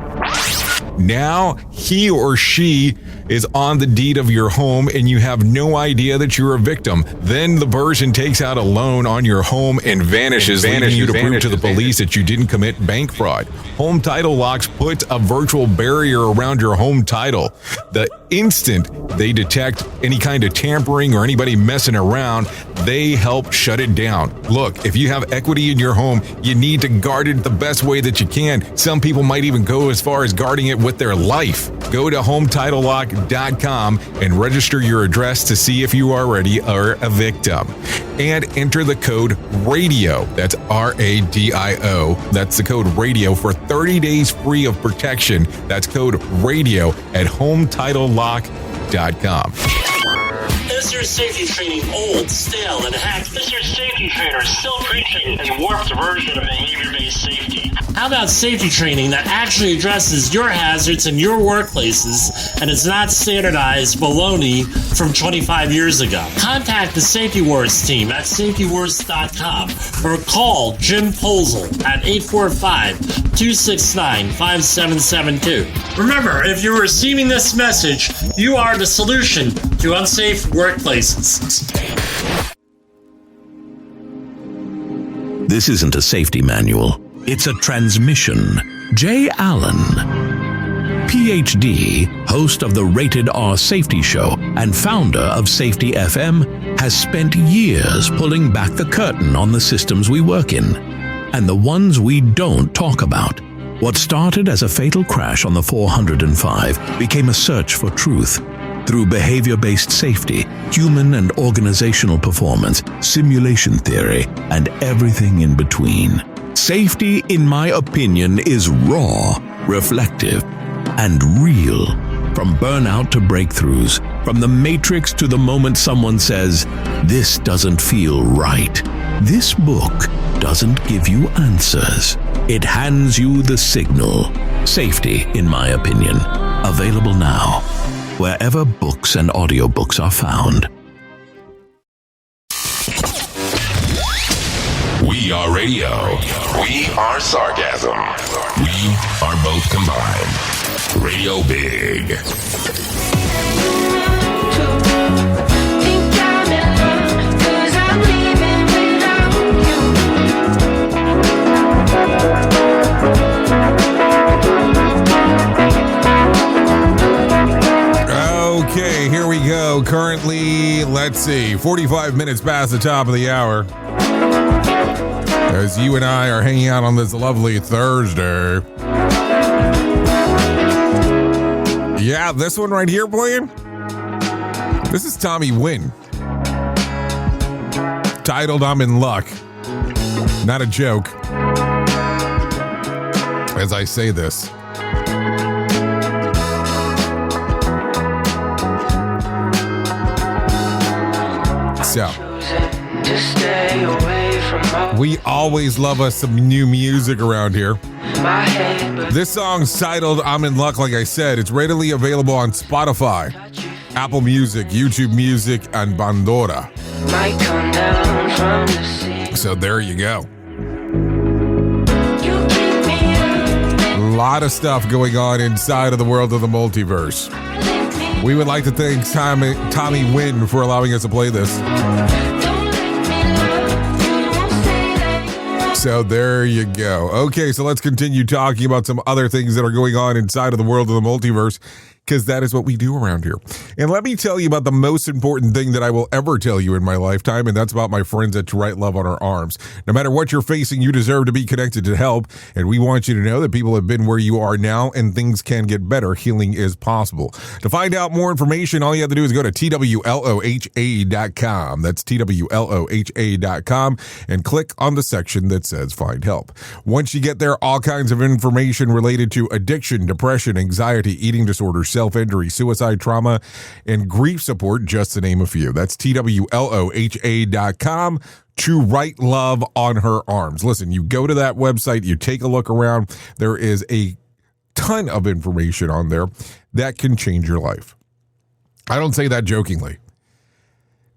Now he or she is on the deed of your home and you have no idea that you're a victim. Then the person takes out a loan on your home and vanishes, leaving you to prove to the police that you didn't commit bank fraud. Home Title Locks puts a virtual barrier around your home title. The instant they detect any kind of tampering or anybody messing around, they help shut it down. Look, if you have equity in your home, you need to guard it the best way that you can. Some people might even go as far as guarding it with their life. Go to HometitleLock.com and register your address to see if you already are a victim. And enter the code RADIO. That's RADIO. That's the code RADIO for 30 days free of protection. That's code RADIO at HometitleLock.com. Is your safety training old, stale, and hacked? Is your safety trainer still preaching a warped version of behavior-based safety? How about safety training that actually addresses your hazards in your workplaces and is not standardized baloney from 25 years ago? Contact the Safety Wars team at safetywars.com or call Jim Posel at 845-269-5772. Remember, if you're receiving this message, you are the solution to unsafe workplaces. This isn't a safety manual. It's a transmission. Jay Allen, PhD, host of the Rated R Safety Show and founder of Safety FM, has spent years pulling back the curtain on the systems we work in and the ones we don't talk about. What started as a fatal crash on the 405 became a search for truth. Through behavior-based safety, human and organizational performance, simulation theory, and everything in between. Safety, in my opinion, is raw, reflective, and real. From burnout to breakthroughs, from the matrix to the moment someone says, "This doesn't feel right." This book doesn't give you answers. It hands you the signal. Safety, in my opinion. Available now, wherever books and audiobooks are found. We are radio. We are sarcasm. We are both combined. Radio Big. Okay, here we go. Currently, let's see, 45 minutes past the top of the hour. As you and I are hanging out on this lovely Thursday. Yeah, this one right here playing. This is Tommy Wynn. Titled "I'm in Luck." Not a joke. As I say this. So, we always love us some new music around here. This song's titled "I'm in Luck," like I said. It's readily available on Spotify, Apple Music, YouTube Music, and Pandora. So there you go. A lot of stuff going on inside of the world of the multiverse. We would like to thank Tommy Wynn for allowing us to play this. So there you go. Okay, so let's continue talking about some other things that are going on inside of the world of the multiverse, because that is what we do around here. And let me tell you about the most important thing that I will ever tell you in my lifetime, and that's about my friends at To Write Love on Our Arms. No matter what you're facing, you deserve to be connected to help, and we want you to know that people have been where you are now, and things can get better. Healing is possible. To find out more information, all you have to do is go to TWLOHA.com. That's TWLOHA.com, and click on the section that says Find Help. Once you get there, all kinds of information related to addiction, depression, anxiety, eating disorders, self-injury, suicide, trauma, and grief support, just to name a few. That's TWLOHA.com. To Write Love on Her Arms. Listen, you go to that website, you take a look around. There is a ton of information on there that can change your life. I don't say that jokingly.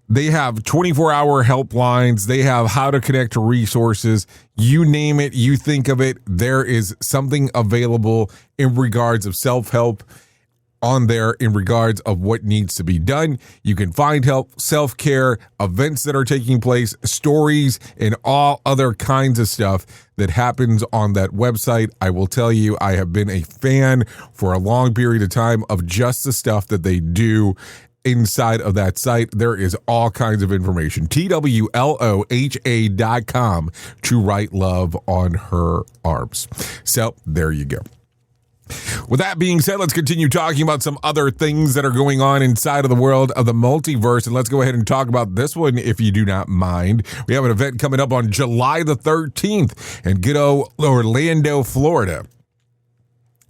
They have 24-hour helplines. They have how to connect to resources. You name it, you think of it, there is something available in regards of self-help on there in regards of what needs to be done. You can find help, self-care, events that are taking place, stories, and all other kinds of stuff that happens on that website. I will tell you, I have been a fan for a long period of time of just the stuff that they do inside of that site. There is all kinds of information. TWLOHA.com. To Write Love on Her Arms. So there you go. With that being said, let's continue talking about some other things that are going on inside of the world of the multiverse. And let's go ahead and talk about this one, if you do not mind. We have an event coming up on July the 13th in good old Orlando, Florida.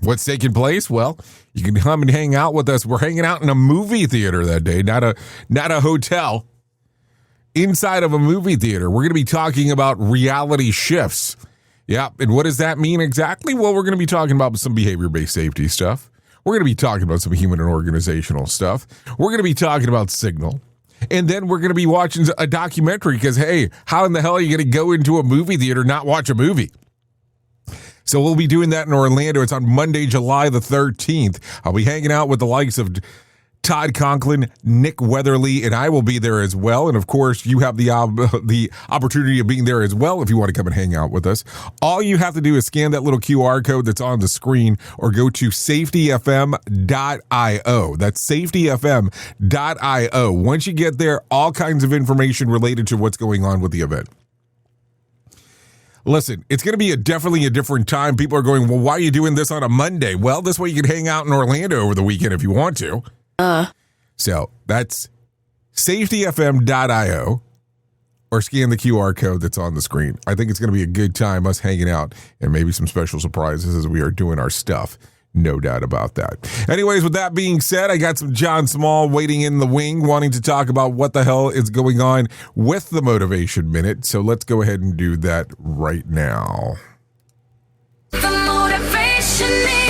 What's taking place? Well, you can come and hang out with us. We're hanging out in a movie theater that day, not a hotel. Inside of a movie theater, we're going to be talking about reality shifts. Yeah, and what does that mean exactly? Well, we're going to be talking about some behavior-based safety stuff. We're going to be talking about some human and organizational stuff. We're going to be talking about Signal. And then we're going to be watching a documentary because, hey, how in the hell are you going to go into a movie theater and not watch a movie? So we'll be doing that in Orlando. It's on Monday, July the 13th. I'll be hanging out with the likes of Todd Conklin, Nick Weatherly, and I will be there as well. And of course, you have the opportunity of being there as well if you want to come and hang out with us. All you have to do is scan that little QR code that's on the screen or go to safetyfm.io. That's safetyfm.io. Once you get there, all kinds of information related to what's going on with the event. Listen, it's going to be definitely a different time. People are going, well, why are you doing this on a Monday? Well, this way you can hang out in Orlando over the weekend if you want to. So that's safetyfm.io or scan the QR code that's on the screen. I think it's going to be a good time, us hanging out, and maybe some special surprises as we are doing our stuff. No doubt about that. Anyways, with that being said, I got some John Small waiting in the wing, wanting to talk about what the hell is going on with the Motivation Minute. So let's go ahead and do that right now. The Motivation Minute.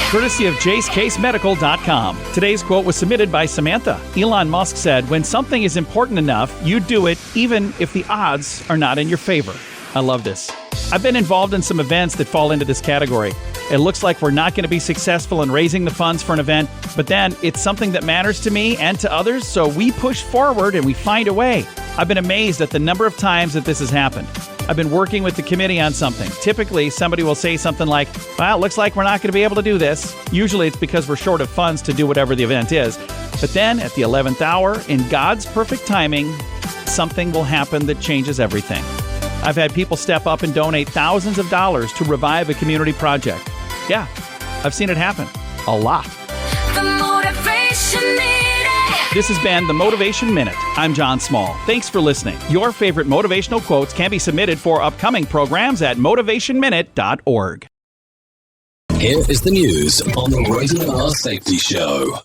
Courtesy of JaceCaseMedical.com. Today's quote was submitted by Samantha. Elon Musk said, "When something is important enough, you do it even if the odds are not in your favor." I love this. I've been involved in some events that fall into this category. It looks like we're not going to be successful in raising the funds for an event, but then it's something that matters to me and to others, so we push forward and we find a way. I've been amazed at the number of times that this has happened. I've been working with the committee on something. Typically, somebody will say something like, well, it looks like we're not going to be able to do this. Usually it's because we're short of funds to do whatever the event is. But then at the 11th hour, in God's perfect timing, something will happen that changes everything. I've had people step up and donate thousands of dollars to revive a community project. Yeah, I've seen it happen. A lot. The Motivation Minute. This has been the Motivation Minute. I'm John Small. Thanks for listening. Your favorite motivational quotes can be submitted for upcoming programs at motivationminute.org. Here is the news on the Rated R Safety Show.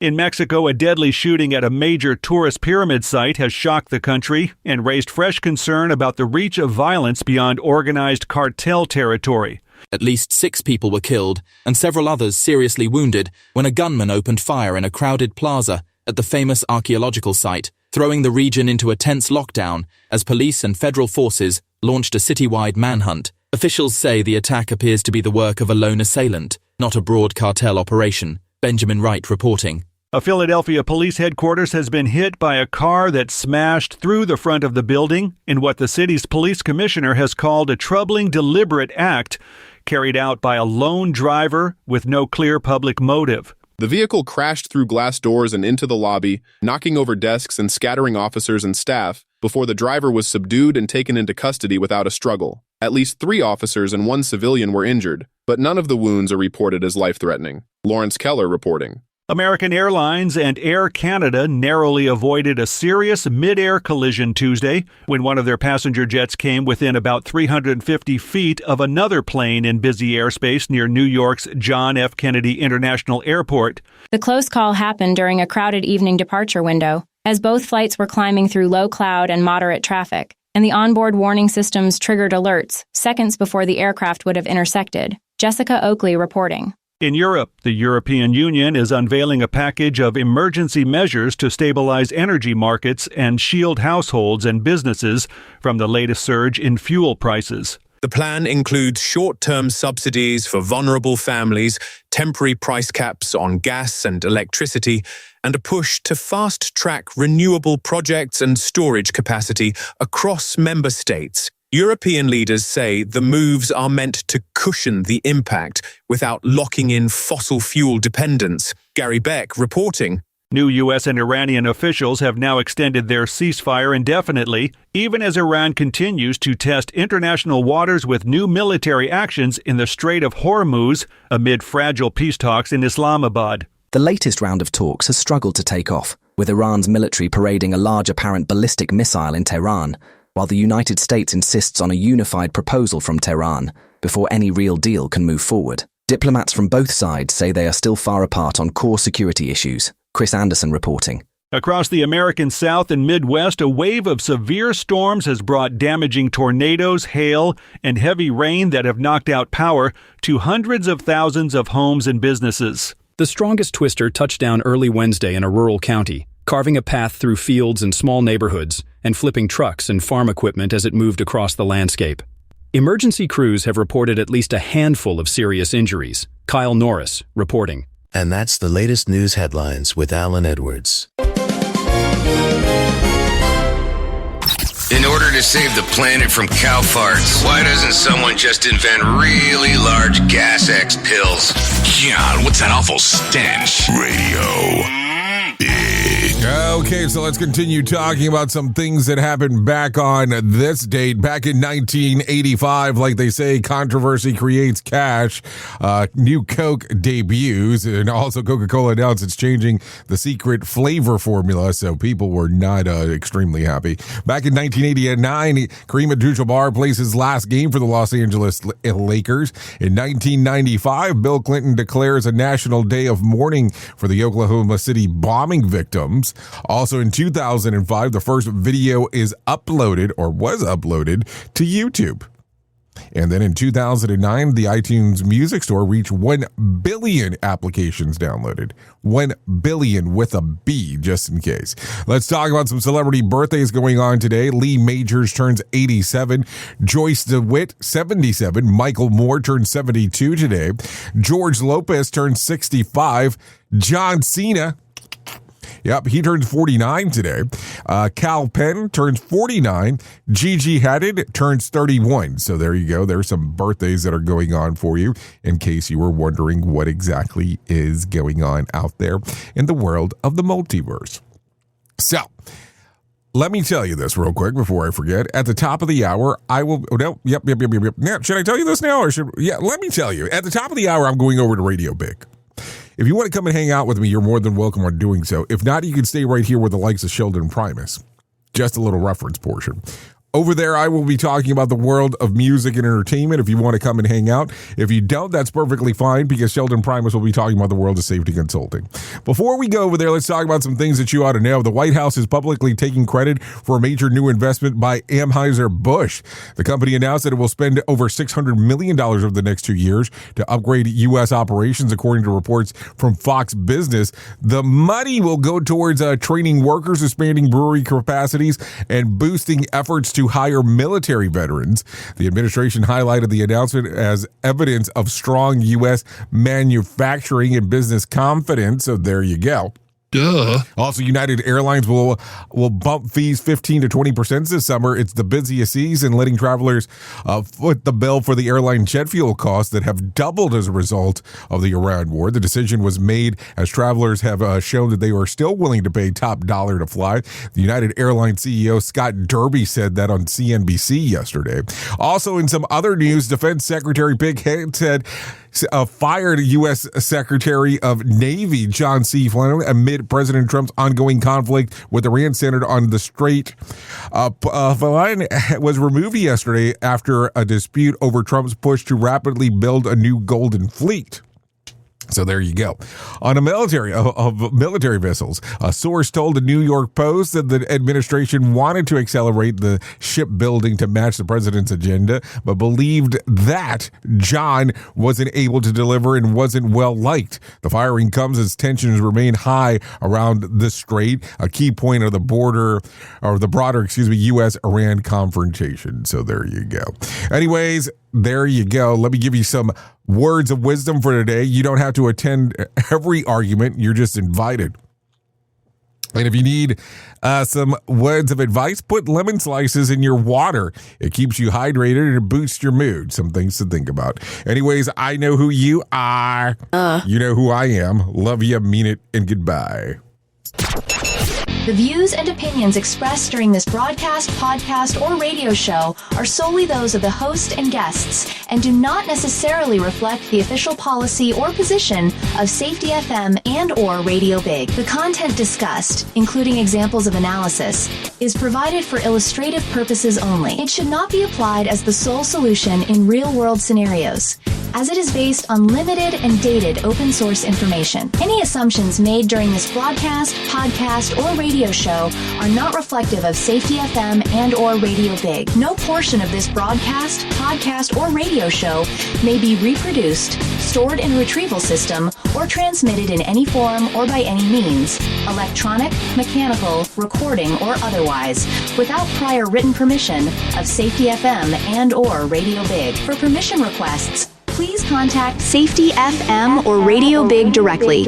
In Mexico, a deadly shooting at a major tourist pyramid site has shocked the country and raised fresh concern about the reach of violence beyond organized cartel territory. At least 6 people were killed and several others seriously wounded when a gunman opened fire in a crowded plaza at the famous archaeological site, throwing the region into a tense lockdown as police and federal forces launched a citywide manhunt. Officials say the attack appears to be the work of a lone assailant, not a broad cartel operation. Benjamin Wright reporting. A Philadelphia police headquarters has been hit by a car that smashed through the front of the building in what the city's police commissioner has called a troubling deliberate act carried out by a lone driver with no clear public motive. The vehicle crashed through glass doors and into the lobby, knocking over desks and scattering officers and staff before the driver was subdued and taken into custody without a struggle. At least 3 officers and 1 civilian were injured, but none of the wounds are reported as life-threatening. Lawrence Keller reporting. American Airlines and Air Canada narrowly avoided a serious mid-air collision Tuesday when one of their passenger jets came within about 350 feet of another plane in busy airspace near New York's John F. Kennedy International Airport. The close call happened during a crowded evening departure window, as both flights were climbing through low cloud and moderate traffic, and the onboard warning systems triggered alerts seconds before the aircraft would have intersected. Jessica Oakley reporting. In Europe, the European Union is unveiling a package of emergency measures to stabilize energy markets and shield households and businesses from the latest surge in fuel prices. The plan includes short-term subsidies for vulnerable families, temporary price caps on gas and electricity, and a push to fast-track renewable projects and storage capacity across member states. European leaders say the moves are meant to cushion the impact without locking in fossil fuel dependence. Gary Beck reporting. New U.S. and Iranian officials have now extended their ceasefire indefinitely, even as Iran continues to test international waters with new military actions in the Strait of Hormuz amid fragile peace talks in Islamabad. The latest round of talks has struggled to take off, with Iran's military parading a large apparent ballistic missile in Tehran, while the United States insists on a unified proposal from Tehran before any real deal can move forward. Diplomats from both sides say they are still far apart on core security issues. Chris Anderson reporting. Across the American South and Midwest, a wave of severe storms has brought damaging tornadoes, hail, and heavy rain that have knocked out power to hundreds of thousands of homes and businesses. The strongest twister touched down early Wednesday in a rural county, carving a path through fields and small neighborhoods and flipping trucks and farm equipment as it moved across the landscape. Emergency crews have reported at least a handful of serious injuries. Kyle Norris reporting. And that's the latest news headlines with Alan Edwards. In order to save the planet from cow farts, why doesn't someone just invent really large gas X pills? God, what's that awful stench? Radio. Okay, so let's continue talking about some things that happened back on this date. Back in 1985, like they say, controversy creates cash. New Coke debuts, and also Coca-Cola announced it's changing the secret flavor formula, so people were not extremely happy. Back in 1989, Kareem Abdul-Jabbar plays his last game for the Los Angeles Lakers. In 1995, Bill Clinton declares a national day of mourning for the Oklahoma City bombing victims. Also in 2005, the first video was uploaded to YouTube. And then in 2009, the iTunes Music Store reached 1 billion applications downloaded. 1 billion with a B, just in case. Let's talk about some celebrity birthdays going on today. Lee Majors turns 87. Joyce DeWitt, 77. Michael Moore turns 72 today. George Lopez turns 65. John Cena, yep, he turns 49 today. Cal Penn turns 49. Gigi Hadid turns 31. So there you go. There's some birthdays that are going on for you in case you were wondering what exactly is going on out there in the world of the multiverse. So let me tell you this real quick before I forget. At the top of the hour, I will... Yep. Now, should I tell you this now or should... Yeah, let me tell you. At the top of the hour, I'm going over to Radio Big. If you want to come and hang out with me, you're more than welcome on doing so. If not, you can stay right here with the likes of Sheldon Primus. Just a little reference portion. Over there, I will be talking about the world of music and entertainment if you want to come and hang out. If you don't, that's perfectly fine because Sheldon Primus will be talking about the world of safety consulting. Before we go over there, let's talk about some things that you ought to know. The White House is publicly taking credit for a major new investment by Anheuser-Busch. The company announced that it will spend over $600 million over the next 2 years to upgrade U.S. operations, according to reports from Fox Business. The money will go towards training workers, expanding brewery capacities, and boosting efforts to hire military veterans. The administration highlighted the announcement as evidence of strong U.S. manufacturing and business confidence. So there you go. Duh. Also, United Airlines will bump fees 15 to 20% this summer. It's the busiest season, letting travelers foot the bill for the airline jet fuel costs that have doubled as a result of the Iran war. The decision was made as travelers have shown that they are still willing to pay top dollar to fly. The United Airlines CEO Scott Derby said that on CNBC yesterday. Also, in some other news, Defense Secretary Pete Hegseth fired U.S. Secretary of Navy John C. Flynn amid President Trump's ongoing conflict with Iran centered on the Strait. Flynn was removed yesterday after a dispute over Trump's push to rapidly build a new Golden Fleet. So there you go. On a military vessels, a source told the New York Post that the administration wanted to accelerate the shipbuilding to match the president's agenda, but believed that John wasn't able to deliver and wasn't well liked. The firing comes as tensions remain high around the strait, a key point of the broader U.S.-Iran confrontation. So there you go. Anyways, there you go. Let me give you some words of wisdom for today. You don't have to attend every argument. You're just invited. And if you need some words of advice, put lemon slices in your water. It keeps you hydrated and it boosts your mood. Some things to think about. Anyways, I know who you are. You know who I am. Love you, mean it, and goodbye. The views and opinions expressed during this broadcast, podcast, or radio show are solely those of the host and guests and do not necessarily reflect the official policy or position of Safety FM and or Radio Big. The content discussed, including examples of analysis, is provided for illustrative purposes only. It should not be applied as the sole solution in real-world scenarios, as it is based on limited and dated open source information. Any assumptions made during this broadcast, podcast, or radio show are not reflective of Safety FM and or Radio Big. No portion of this broadcast, podcast, or radio show may be reproduced, stored in a retrieval system, or transmitted in any form or by any means, electronic, mechanical, recording, or otherwise, without prior written permission of Safety FM and or Radio Big. For permission requests, please contact Safety FM or Radio Big directly.